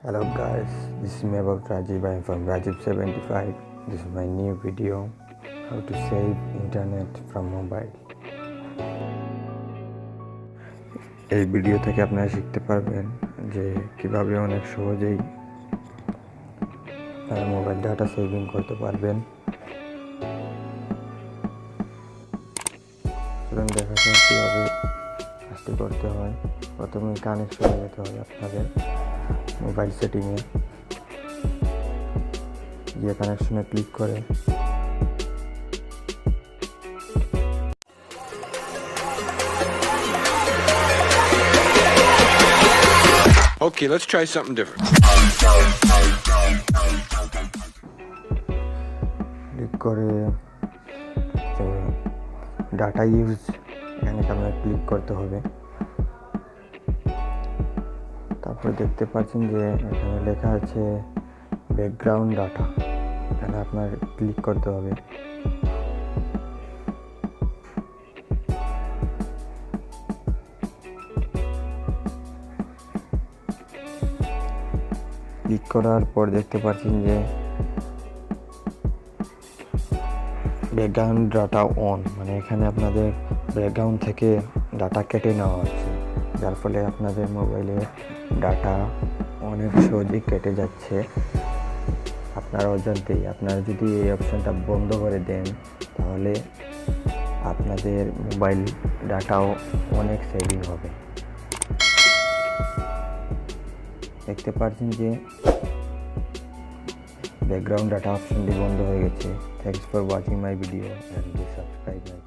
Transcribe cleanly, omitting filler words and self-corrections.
Hello guys, this is me about Rajib. I am from Rajib75. This is my new video, how to save internet from mobile. এই video থেকে আপনারা শিখতে পারবেন যে কিভাবে অনেক সহজেই আপনারা মোবাইল ডাটা সেভিং করতে পারবেন। সুতরাং দেখা যাক কীভাবে কাজটি করতে হয়। প্রথমে কানেকশনে যেতে হবে আপনাদের মোবাইল সেটিংয়ে গিয়ে কানেকশনে ক্লিক করে Okay, let's try something different. Click করে ডাটা ইউজ এখানে আপনার ক্লিক করতে হবে। তারপরে দেখতে পাচ্ছেন যে এখানে লেখা আছে ব্যাকগ্রাউন্ড ডাটা, এখানে আপনার ক্লিক করতে হবে। ক্লিক করার পর দেখতে পাচ্ছেন যে ব্যাকগ্রাউন্ড ডাটা অন, মানে এখানে আপনাদের ব্যাকগ্রাউন্ড থেকে ডাটা কেটে নেওয়া হচ্ছে, যার ফলে আপনাদের মোবাইলে ডাটা অনেক সহজেই কেটে যাচ্ছে আপনার অজান্তেই। আপনারা যদি এই অপশানটা বন্ধ করে দেন তাহলে আপনাদের মোবাইল ডাটাও অনেক সেভিং হবে। দেখতে পাচ্ছেন যে ব্যাকগ্রাউন্ড ডাটা অপশনটি বন্ধ হয়ে গেছে। Thanks for watching my video and subscribe my